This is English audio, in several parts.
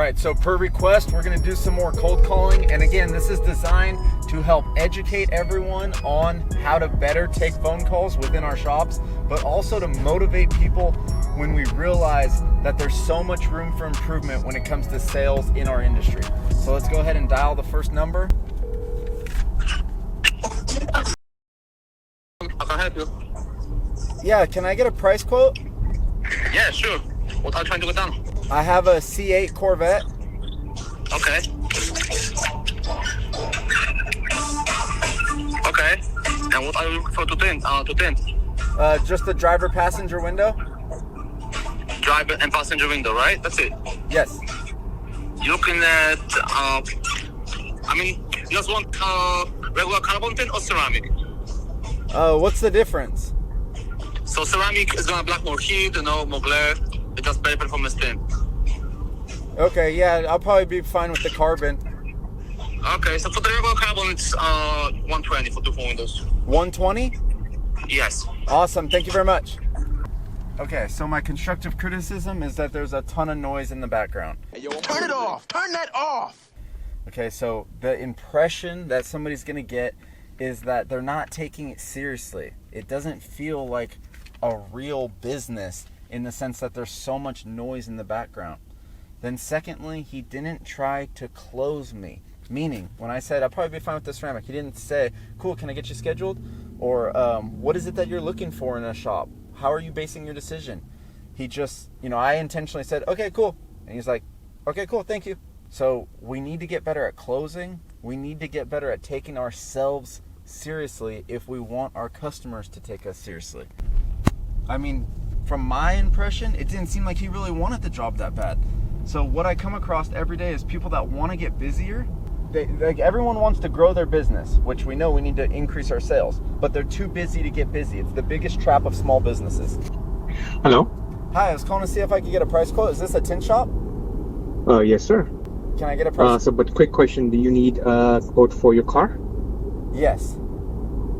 right, so per request, we're gonna do some more cold calling. And again, this is designed to help educate everyone on how to better take phone calls within our shops, but also to motivate people when we realize that there's so much room for improvement when it comes to sales in our industry. So let's go ahead and dial the first number. How can I help you? Yeah, can I get a price quote? Yeah, sure. What are you trying to get done? I have a C8 Corvette. Okay. Okay. And what are you looking for to tint? Just the driver passenger window? Driver and passenger window, right? That's it. Yes. You're looking at, you just want regular carbon tint or ceramic? What's the difference? So ceramic is gonna block more heat, more glare. It's just better performance tint. Okay, yeah, I'll probably be fine with the carbon. Okay, so for the regular carbon, it's 120 for 2 full windows. 120? Yes. Awesome, thank you very much. Okay, so my constructive criticism is that there's a ton of noise in the background. Turn it off! Turn that off! Okay, so the impression that somebody's gonna get is that they're not taking it seriously. It doesn't feel like a real business in the sense that there's so much noise in the background. Then secondly, he didn't try to close me. Meaning, when I said, I'll probably be fine with the ceramic, he didn't say, cool, can I get you scheduled? Or, what is it that you're looking for in a shop? How are you basing your decision? He just, I intentionally said, okay, cool. And he's like, okay, cool, thank you. So we need to get better at closing. We need to get better at taking ourselves seriously if we want our customers to take us seriously. I mean, from my impression, it didn't seem like he really wanted the job that bad. So what I come across every day is people that want to get busier. Everyone wants to grow their business, which we know we need to increase our sales, but they're too busy to get busy. It's the biggest trap of small businesses. Hello? Hi, I was calling to see if I could get a price quote. Is this a tint shop? Yes, sir. Can I get a price? But quick question, do you need a quote for your car? Yes.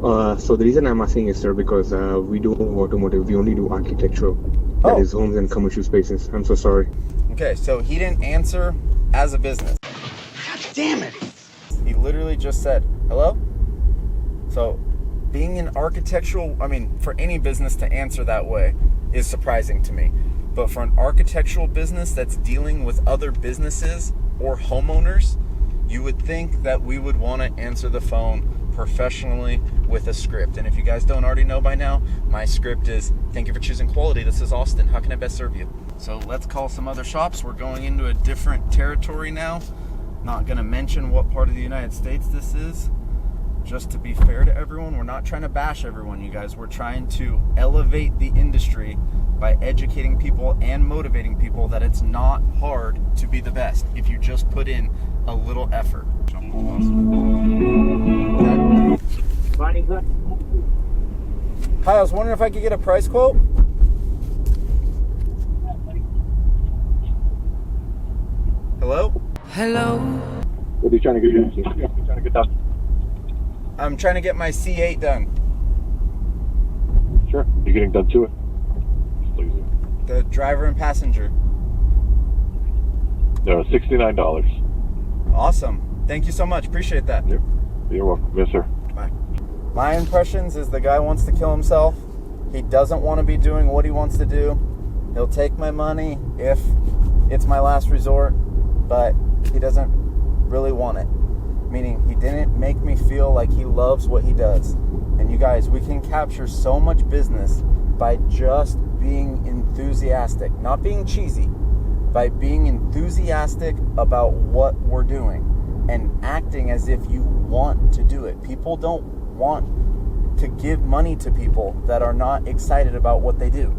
So the reason I'm asking is, sir, because we do automotive, we only do architectural. That is homes and commercial spaces. I'm so sorry. Okay, so he didn't answer as a business. God damn it! He literally just said, hello? So being an architectural, for any business to answer that way is surprising to me. But for an architectural business that's dealing with other businesses or homeowners, you would think that we would want to answer the phone professionally with a script. And if you guys don't already know by now, my script is, thank you for choosing quality. This is Austin. How can I best serve you? So let's call some other shops. We're going into a different territory now. Not going to mention what part of the United States this is. Just to be fair to everyone, we're not trying to bash everyone, you guys. We're trying to elevate the industry by educating people and motivating people that it's not hard to be the best if you just put in a little effort. Hi, I was wondering if I could get a price quote. Hello? Hello. What are you trying to get done? I'm trying to get my C8 done. Sure. You're getting done to it. The driver and passenger. No, $69. Awesome. Thank you so much. Appreciate that. You're welcome. Yes, sir. Bye. My impressions is the guy wants to kill himself. He doesn't want to be doing what he wants to do. He'll take my money if it's my last resort, but he doesn't really want it. Meaning he didn't make me feel like he loves what he does. And you guys, we can capture so much business by just being enthusiastic, not being cheesy, by being enthusiastic about what we're doing and acting as if you want to do it. People don't want to give money to people that are not excited about what they do.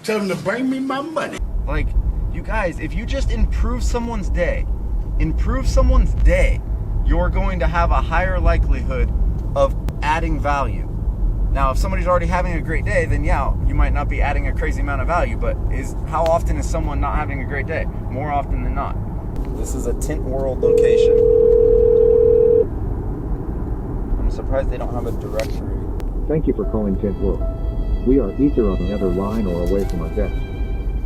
Tell them to bring me my money. Like, you guys, if you just improve someone's day, you're going to have a higher likelihood of adding value. Now, if somebody's already having a great day, then yeah, you might not be adding a crazy amount of value, but how often is someone not having a great day? More often than not. This is a Tint World location. I'm surprised they don't have a directory. Thank you for calling Tint World. We are either on the other line or away from our desk.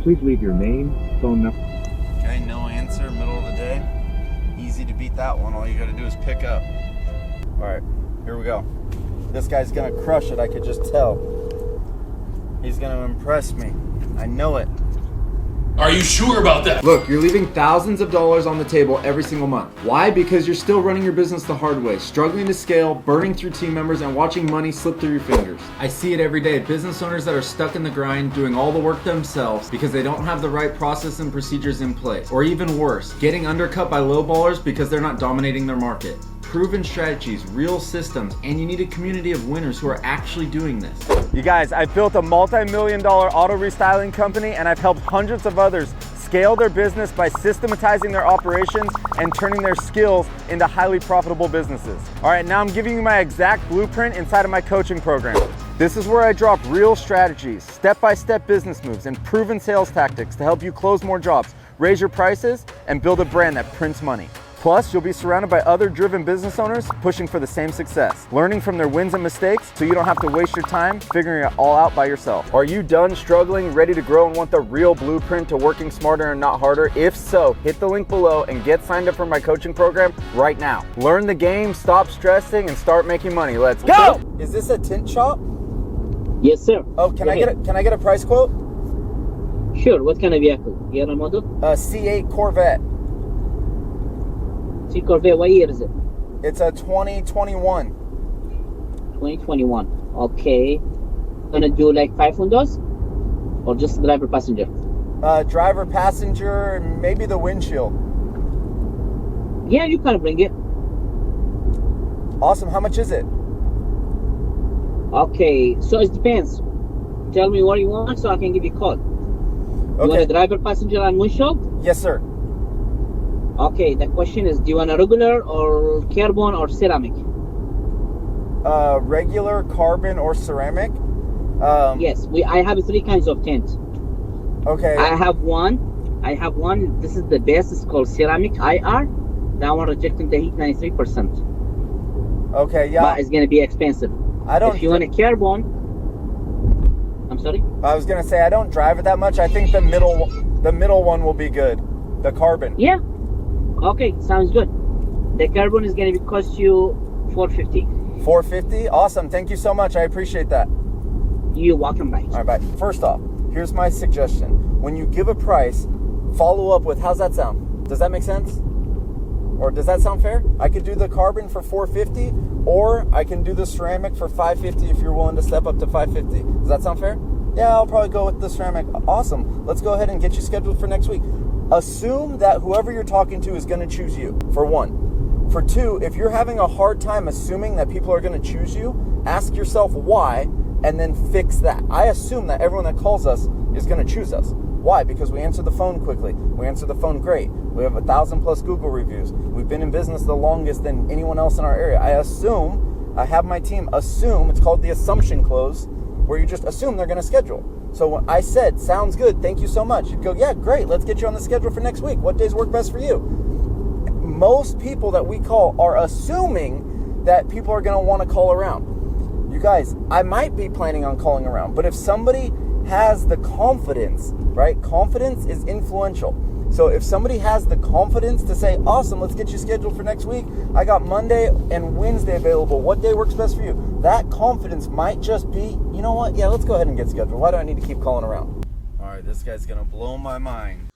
Please leave your name, phone number. Okay, no answer, middle of the like that one. All you got to do is pick up. All right, here we go. This guy's going to crush it. I could just tell. He's going to impress me. I know it. Are you sure about that? Look, you're leaving thousands of dollars on the table every single month. Why? Because you're still running your business the hard way, struggling to scale, burning through team members, and watching money slip through your fingers. I see it every day. Business owners that are stuck in the grind, doing all the work themselves because they don't have the right process and procedures in place. Or even worse, getting undercut by lowballers because they're not dominating their market. Proven strategies, real systems, and you need a community of winners who are actually doing this. You guys, I've built a multi-million-dollar auto restyling company, and I've helped hundreds of others scale their business by systematizing their operations and turning their skills into highly profitable businesses. All right, now I'm giving you my exact blueprint inside of my coaching program. This is where I drop real strategies, step-by-step business moves, and proven sales tactics to help you close more jobs, raise your prices, and build a brand that prints money. Plus, you'll be surrounded by other driven business owners pushing for the same success, learning from their wins and mistakes so you don't have to waste your time figuring it all out by yourself. Are you done struggling, ready to grow, and want the real blueprint to working smarter and not harder? If so, hit the link below and get signed up for my coaching program right now. Learn the game, stop stressing, and start making money. Let's go! Is this a tint shop? Yes, sir. Oh, can I get a price quote? Sure. What kind of vehicle? Year and model? C8 Corvette. See Corvette, what year is it? It's a 2021. 2021. Okay. Gonna do like 5 windows? Or just driver passenger? Driver, passenger, maybe the windshield. Yeah, you can bring it. Awesome. How much is it? Okay, so it depends. Tell me what you want so I can give you a call. You want a driver, passenger, and windshield? Yes, sir. Okay, the question is, do you want a regular or carbon or ceramic? Regular, carbon, or ceramic? Yes, I have 3 kinds of tint. Okay. I have one. This is the best. It's called ceramic IR. That one rejecting the heat 93%. Okay, yeah. But it's gonna be expensive. If you want a carbon, I'm sorry. I was gonna say I don't drive it that much. I think the middle one will be good. The carbon. Yeah. Okay, sounds good. The carbon is gonna cost you $450. $450? Awesome. Thank you so much. I appreciate that. You're welcome, bye. All right, bye. First off, here's my suggestion. When you give a price, follow up with, how's that sound? Does that make sense? Or does that sound fair? I could do the carbon for $450, or I can do the ceramic for $550 if you're willing to step up to $550. Does that sound fair? Yeah, I'll probably go with the ceramic. Awesome. Let's go ahead and get you scheduled for next week. Assume that whoever you're talking to is going to choose you, for one. For two, if you're having a hard time assuming that people are going to choose you, ask yourself why, and then fix that. I assume that everyone that calls us is going to choose us. Why? Because we answer the phone quickly. We answer the phone great. We have 1,000+ Google reviews. We've been in business the longest than anyone else in our area. I have my team assume, it's called the assumption close, where you just assume they're going to schedule. So when I said, sounds good, thank you so much, you'd go, yeah, great, let's get you on the schedule for next week. What days work best for you? Most people that we call are assuming that people are going to want to call around. You guys, I might be planning on calling around, but if somebody has the confidence, right? Confidence is influential. So if somebody has the confidence to say, awesome, let's get you scheduled for next week. I got Monday and Wednesday available. What day works best for you? That confidence might just be, you know what? Yeah, let's go ahead and get scheduled. Why do I need to keep calling around? All right, this guy's going to blow my mind.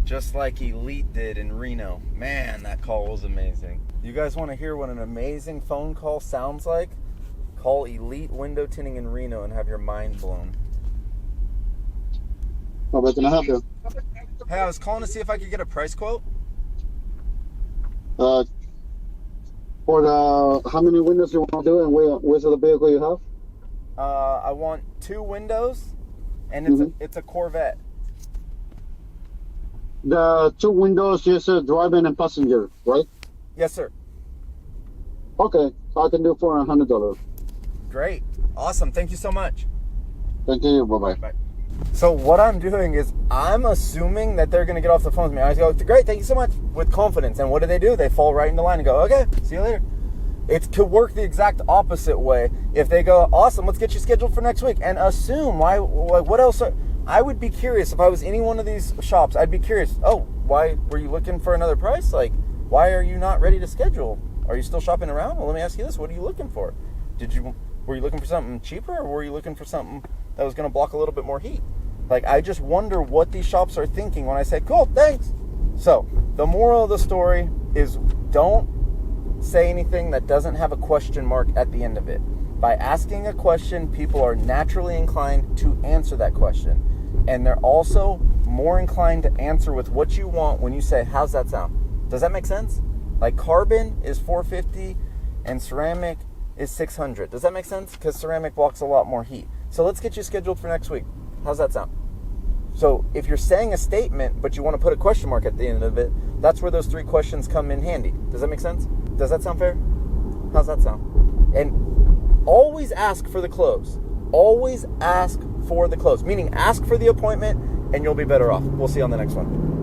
Just like Elite did in Reno. Man, that call was amazing. You guys want to hear what an amazing phone call sounds like? Call Elite Window Tinting in Reno and have your mind blown. What can I help you? Hey, I was calling to see if I could get a price quote. For the how many windows you want to do and where's the vehicle you have? I want 2 windows, and it's a Corvette. The 2 windows is a driver and passenger, right? Yes, sir. Okay, I can do for $100. Great. Awesome. Thank you so much. Thank you. Bye-bye. Bye. So what I'm doing is I'm assuming that they're going to get off the phone with me. I go, great, thank you so much, with confidence. And what do? They fall right into line and go, okay, see you later. It could work the exact opposite way. If they go, awesome, let's get you scheduled for next week, and assume, what else I would be curious if I was any one of these shops. I'd be curious. Oh, why were you looking for another price? Like, why are you not ready to schedule? Are you still shopping around? Well, let me ask you this: what are you looking for? Were you looking for something cheaper, or were you looking for something that was going to block a little bit more heat? Like, I just wonder what these shops are thinking when I say, "Cool, thanks." So, the moral of the story is, don't say anything that doesn't have a question mark at the end of it. By asking a question, people are naturally inclined to answer that question. And they're also more inclined to answer with what you want when you say, how's that sound? Does that make sense? Like, carbon is 450 and ceramic is 600. Does that make sense? Because ceramic blocks a lot more heat. So let's get you scheduled for next week. How's that sound? So if you're saying a statement, but you want to put a question mark at the end of it, that's where those 3 questions come in handy. Does that make sense? Does that sound fair? How's that sound? And always ask for the close. Always ask for the close. Meaning, ask for the appointment, and you'll be better off. We'll see you on the next one.